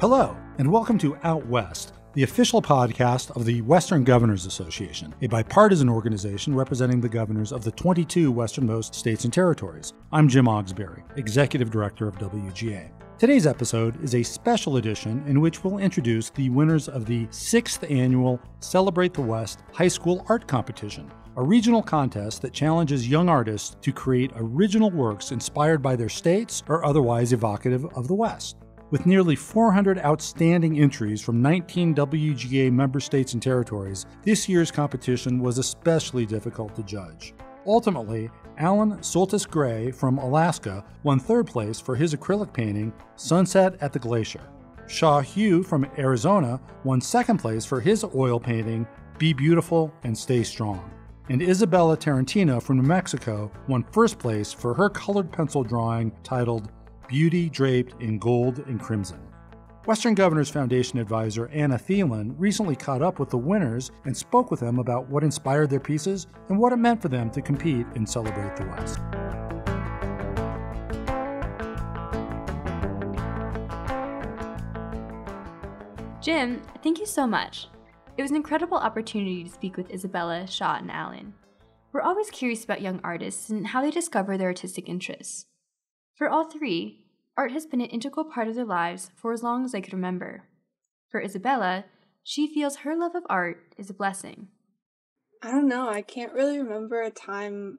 Hello, and welcome to Out West, the official podcast of the Western Governors Association, a bipartisan organization representing the governors of the 22 westernmost states and territories. I'm Jim Ogsberry, Executive Director of WGA. Today's episode is a special edition in which we'll introduce the winners of the 6th annual Celebrate the West High School Art Competition, a regional contest that challenges young artists to create original works inspired by their states or otherwise evocative of the West. With nearly 400 outstanding entries from 19 WGA member states and territories, this year's competition was especially difficult to judge. Ultimately, Alain Soltys-Gray from Alaska won third place for his acrylic painting, Sunset at the Glacier. Shaw Hugh from Arizona won second place for his oil painting, Be Beautiful and Stay Strong. And Isabella Tarantino from New Mexico won first place for her colored pencil drawing titled Beauty Draped in Gold and Crimson. Western Governors Foundation Advisor Anna Thielen recently caught up with the winners and spoke with them about what inspired their pieces and what it meant for them to compete and celebrate the West. Jim, thank you so much. It was an incredible opportunity to speak with Isabella, Shaw, and Alain. We're always curious about young artists and how they discover their artistic interests. For all three, art has been an integral part of their lives for as long as they could remember. For Isabella, she feels her love of art is a blessing. I don't know, I can't really remember a time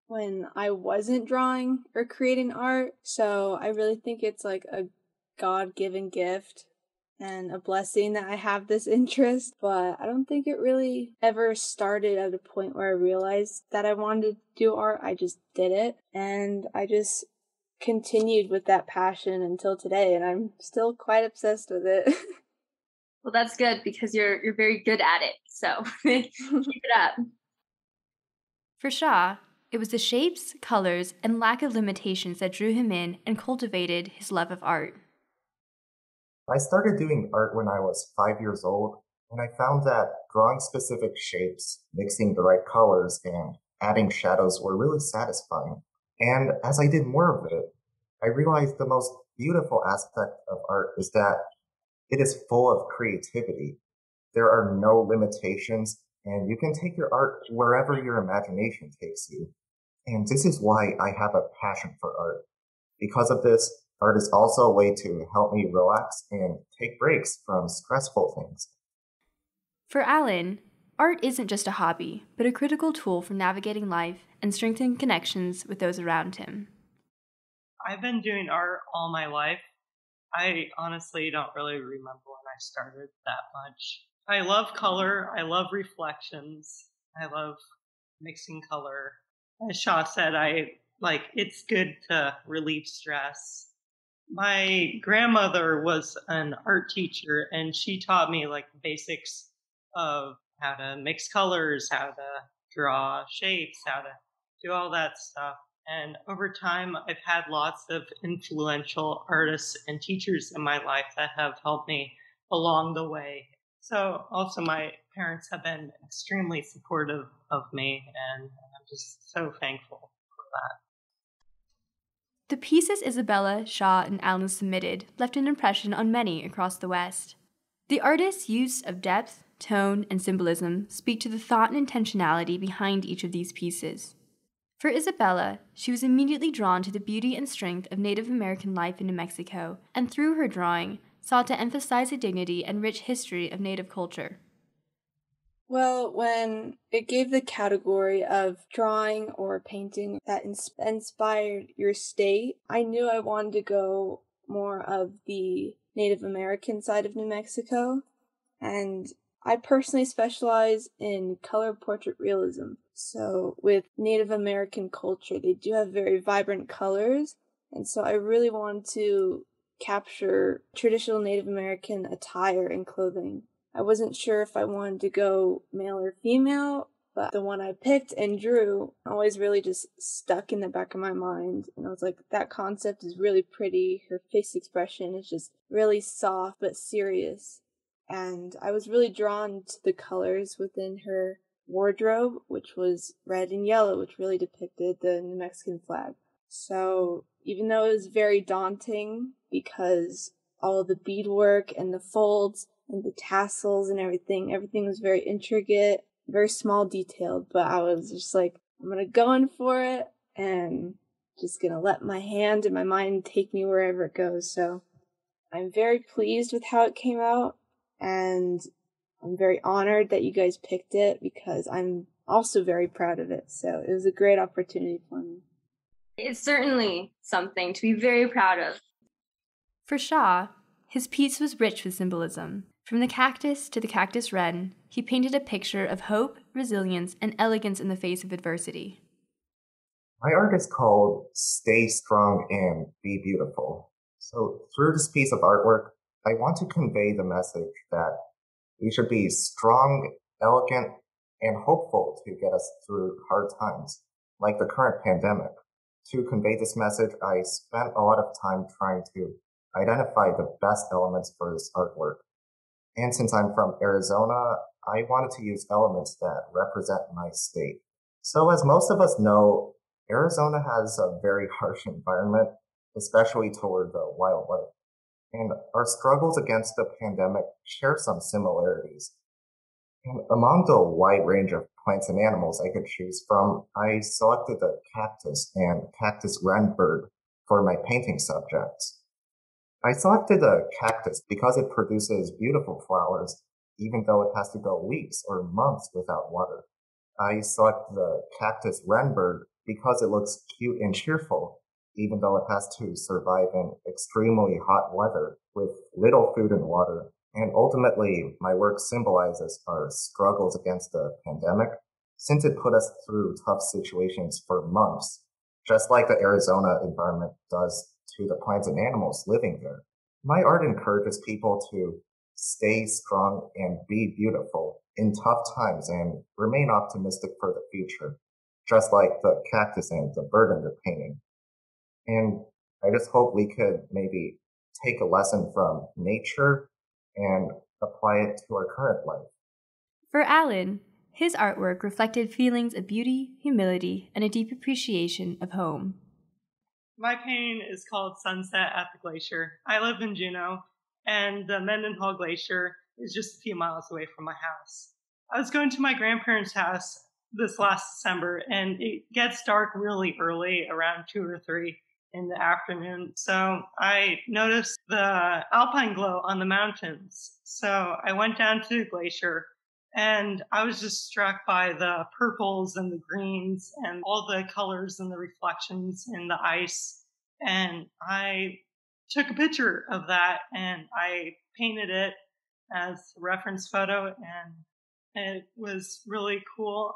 when I wasn't drawing or creating art, so I really think it's like a God-given gift and a blessing that I have this interest, but I don't think it really ever started at a point where I realized that I wanted to do art. I just did it, and I just continued with that passion until today, and I'm still quite obsessed with it. Well, that's good because you're very good at it, so keep it up. For Shaw, it was the shapes, colors, and lack of limitations that drew him in and cultivated his love of art. I started doing art when I was 5 years old, and I found that drawing specific shapes, mixing the right colors, and adding shadows were really satisfying. And as I did more of it, I realized the most beautiful aspect of art is that it is full of creativity. There are no limitations, and you can take your art wherever your imagination takes you. And this is why I have a passion for art. Because of this, art is also a way to help me relax and take breaks from stressful things. For Alain, art isn't just a hobby, but a critical tool for navigating life and strengthening connections with those around him. I've been doing art all my life. I honestly don't really remember when I started that much. I love color. I love reflections. I love mixing color. As Shaw said, it's good to relieve stress. My grandmother was an art teacher, and she taught me the basics of how to mix colors, how to draw shapes, how to do all that stuff. And over time, I've had lots of influential artists and teachers in my life that have helped me along the way. So also my parents have been extremely supportive of me, and I'm just so thankful for that. The pieces Isabella, Shaw, and Alain submitted left an impression on many across the West. The artist's use of depth, tone, and symbolism speak to the thought and intentionality behind each of these pieces. For Isabella, she was immediately drawn to the beauty and strength of Native American life in New Mexico, and through her drawing, sought to emphasize the dignity and rich history of Native culture. Well, when it gave the category of drawing or painting that inspired your state, I knew I wanted to go more of the Native American side of New Mexico, and I personally specialize in color portrait realism. So with Native American culture, they do have very vibrant colors, and so I really wanted to capture traditional Native American attire and clothing. I wasn't sure if I wanted to go male or female, but the one I picked and drew always really just stuck in the back of my mind. And I was like, that concept is really pretty. Her face expression is just really soft but serious. And I was really drawn to the colors within her wardrobe, which was red and yellow, which really depicted the New Mexican flag. So even though it was very daunting because all the beadwork and the folds and the tassels and everything. Everything was very intricate, very small detailed, but I was just like, I'm going to go in for it and just going to let my hand and my mind take me wherever it goes. So I'm very pleased with how it came out, and I'm very honored that you guys picked it because I'm also very proud of it. So it was a great opportunity for me. It's certainly something to be very proud of. For Shaw, his piece was rich with symbolism. From the cactus to the cactus wren, he painted a picture of hope, resilience, and elegance in the face of adversity. My art is called Stay Strong and Be Beautiful. So through this piece of artwork, I want to convey the message that we should be strong, elegant, and hopeful to get us through hard times, like the current pandemic. To convey this message, I spent a lot of time trying to identify the best elements for this artwork. And since I'm from Arizona, I wanted to use elements that represent my state. So as most of us know, Arizona has a very harsh environment, especially toward the wildlife. And our struggles against the pandemic share some similarities. And among the wide range of plants and animals I could choose from, I selected the cactus and cactus wren bird for my painting subjects. I selected the cactus because it produces beautiful flowers, even though it has to go weeks or months without water. I selected the cactus wren bird because it looks cute and cheerful, even though it has to survive in extremely hot weather with little food and water. And ultimately, my work symbolizes our struggles against the pandemic, since it put us through tough situations for months, just like the Arizona environment does to the plants and animals living there. My art encourages people to stay strong and be beautiful in tough times and remain optimistic for the future, just like the cactus and the bird in the painting. And I just hope we could maybe take a lesson from nature and apply it to our current life. For Alain, his artwork reflected feelings of beauty, humility, and a deep appreciation of home. My painting is called Sunset at the Glacier. I live in Juneau, and the Mendenhall Glacier is just a few miles away from my house. I was going to my grandparents' house this last December, and it gets dark really early, around 2 or 3 in the afternoon. So I noticed the alpine glow on the mountains. So I went down to the glacier, and I was just struck by the purples and the greens and all the colors and the reflections in the ice. And I took a picture of that, and I painted it as a reference photo, and it was really cool.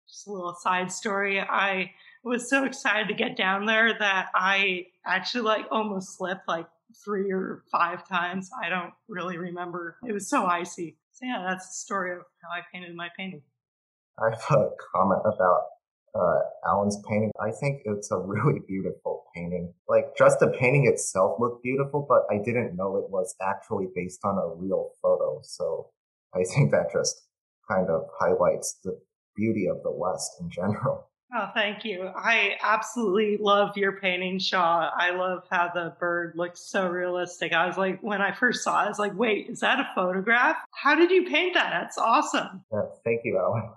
Just a little side story. I was so excited to get down there that I actually almost slipped 3 or 5 times. I don't really remember. It was so icy. So yeah, that's the story of how I painted my painting. I have a comment about Alan's painting. I think it's a really beautiful painting. Just the painting itself looked beautiful, but I didn't know it was actually based on a real photo. So I think that just kind of highlights the beauty of the West in general. Oh, thank you. I absolutely love your painting, Shaw. I love how the bird looks so realistic. I was like, when I first saw it, I was like, wait, is that a photograph? How did you paint that? That's awesome. Thank you, Alan.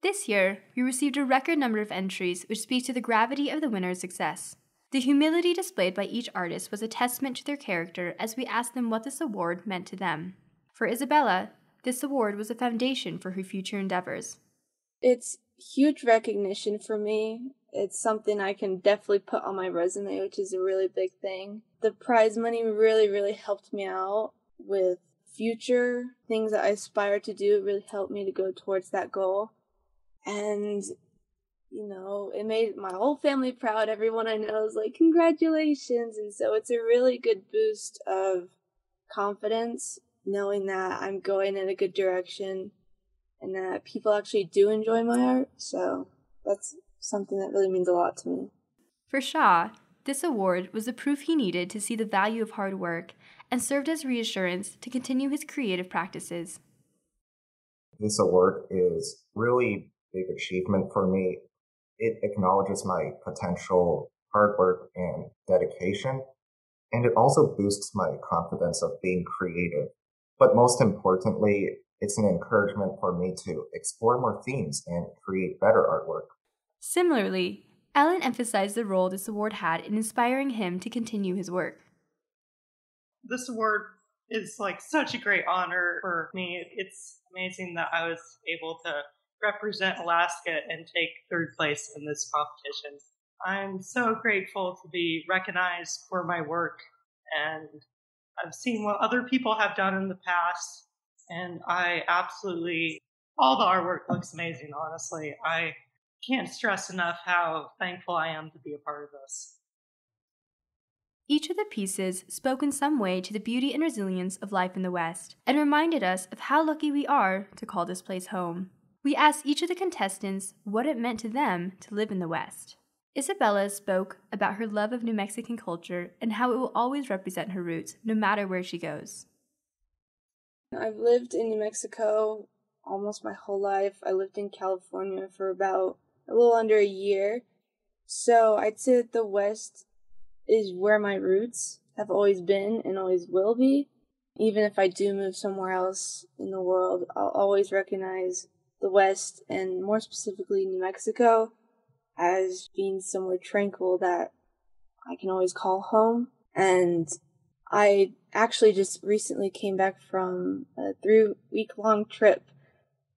This year, we received a record number of entries which speak to the gravity of the winner's success. The humility displayed by each artist was a testament to their character as we asked them what this award meant to them. For Isabella, this award was a foundation for her future endeavors. It's huge recognition for me. It's something I can definitely put on my resume, which is a really big thing. The prize money really, really helped me out with future things that I aspire to do. It really helped me to go towards that goal. And, it made my whole family proud. Everyone I know is like, congratulations. And so it's a really good boost of confidence, knowing that I'm going in a good direction and that people actually do enjoy my art. So that's something that really means a lot to me. For Shaw, this award was the proof he needed to see the value of hard work and served as reassurance to continue his creative practices. This award is really big achievement for me. It acknowledges my potential hard work and dedication. and it also boosts my confidence of being creative. But most importantly, it's an encouragement for me to explore more themes and create better artwork. Similarly, Alain emphasized the role this award had in inspiring him to continue his work. This award is like such a great honor for me. It's amazing that I was able to represent Alaska and take third place in this competition. I'm so grateful to be recognized for my work, and I've seen what other people have done in the past, and all the artwork looks amazing, honestly. I can't stress enough how thankful I am to be a part of this. Each of the pieces spoke in some way to the beauty and resilience of life in the West and reminded us of how lucky we are to call this place home. We asked each of the contestants what it meant to them to live in the West. Isabella spoke about her love of New Mexican culture and how it will always represent her roots, no matter where she goes. I've lived in New Mexico almost my whole life. I lived in California for about a little under a year. So I'd say that the West is where my roots have always been and always will be. Even if I do move somewhere else in the world, I'll always recognize the West, and more specifically New Mexico, as being somewhere tranquil that I can always call home. And I actually just recently came back from a 3-week-long trip.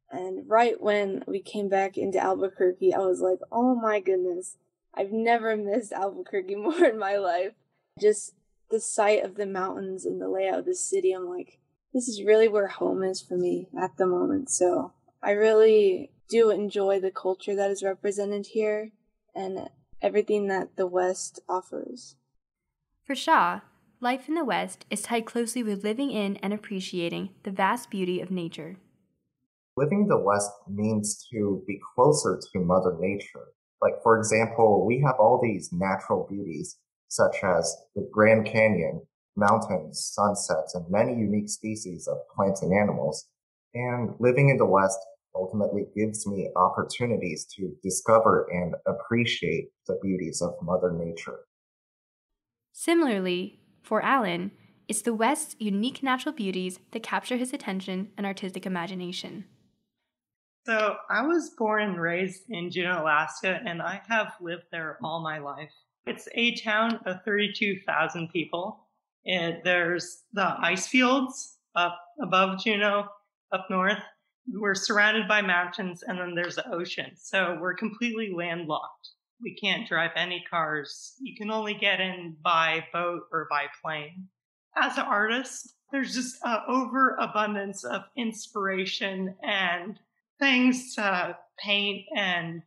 And right when we came back into Albuquerque, I was like, oh my goodness, I've never missed Albuquerque more in my life. Just the sight of the mountains and the layout of the city, I'm like, this is really where home is for me at the moment. So I really do enjoy the culture that is represented here and everything that the West offers. For Shaw, life in the West is tied closely with living in and appreciating the vast beauty of nature. Living in the West means to be closer to Mother Nature. Like, for example, we have all these natural beauties, such as the Grand Canyon, mountains, sunsets, and many unique species of plants and animals. And living in the West ultimately gives me opportunities to discover and appreciate the beauties of Mother Nature. Similarly, for Alain, it's the West's unique natural beauties that capture his attention and artistic imagination. So I was born and raised in Juneau, Alaska, and I have lived there all my life. It's a town of 32,000 people. There's the ice fields up above Juneau, up north. We're surrounded by mountains, and then there's the ocean. So we're completely landlocked. We can't drive any cars. You can only get in by boat or by plane. As an artist, there's just an overabundance of inspiration and things to paint and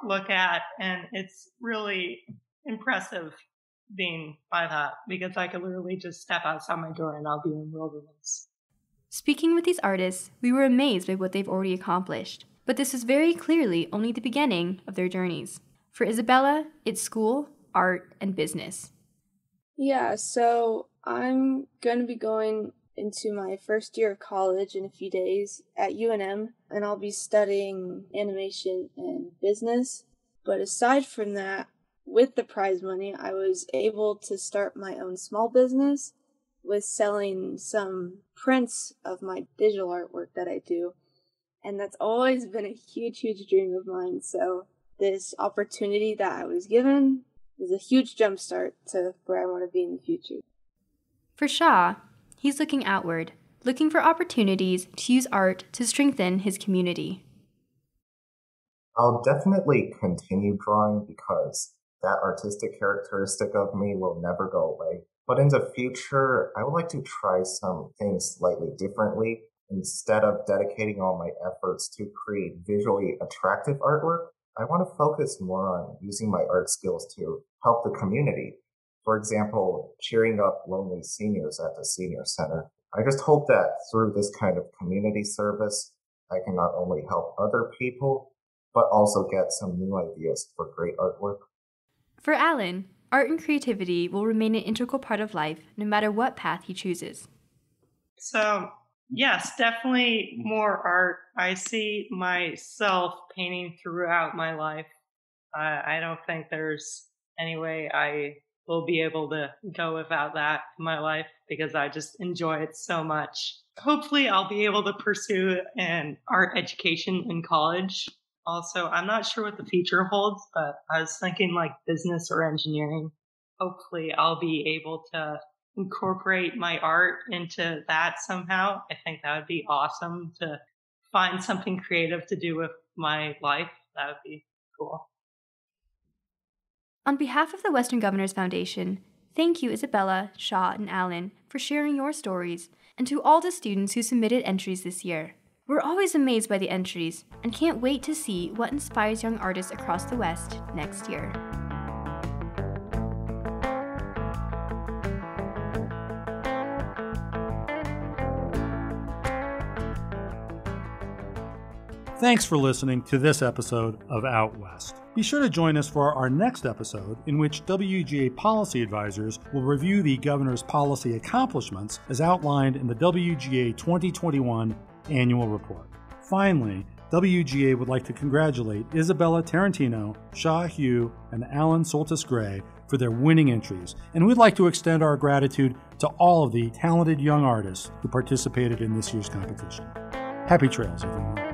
look at, and it's really impressive being by that, because I could literally just step outside my door and I'll be in wilderness. Speaking with these artists, we were amazed by what they've already accomplished, but this is very clearly only the beginning of their journeys. For Isabella, it's school, art, and business. Yeah, so I'm going to be going into my first year of college in a few days at UNM, and I'll be studying animation and business. But aside from that, with the prize money, I was able to start my own small business with selling some prints of my digital artwork that I do. And that's always been a huge, huge dream of mine. So this opportunity that I was given is a huge jumpstart to where I want to be in the future. For Shaw, he's looking outward, looking for opportunities to use art to strengthen his community. I'll definitely continue drawing because that artistic characteristic of me will never go away. But in the future, I would like to try some things slightly differently. Instead of dedicating all my efforts to create visually attractive artwork, I want to focus more on using my art skills to help the community. For example, cheering up lonely seniors at the senior center. I just hope that through this kind of community service, I can not only help other people, but also get some new ideas for great artwork. For Alain, art and creativity will remain an integral part of life, no matter what path he chooses. So, yes, definitely more art. I see myself painting throughout my life. I don't think there's any way I will be able to go without that in my life because I just enjoy it so much. Hopefully I'll be able to pursue an art education in college. Also, I'm not sure what the future holds, but I was thinking like business or engineering. Hopefully I'll be able to incorporate my art into that somehow. I think that would be awesome to find something creative to do with my life. That would be cool. On behalf of the Western Governors Foundation, thank you Isabella, Shaw, and Alain for sharing your stories, and to all the students who submitted entries this year. We're always amazed by the entries and can't wait to see what inspires young artists across the West next year. Thanks for listening to this episode of Out West. Be sure to join us for our next episode, in which WGA policy advisors will review the governor's policy accomplishments as outlined in the WGA 2021 annual report. Finally, WGA would like to congratulate Isabella Tarantino, Shaw Hugh, and Alain Soltys-Gray for their winning entries, and we'd like to extend our gratitude to all of the talented young artists who participated in this year's competition. Happy trails, everyone.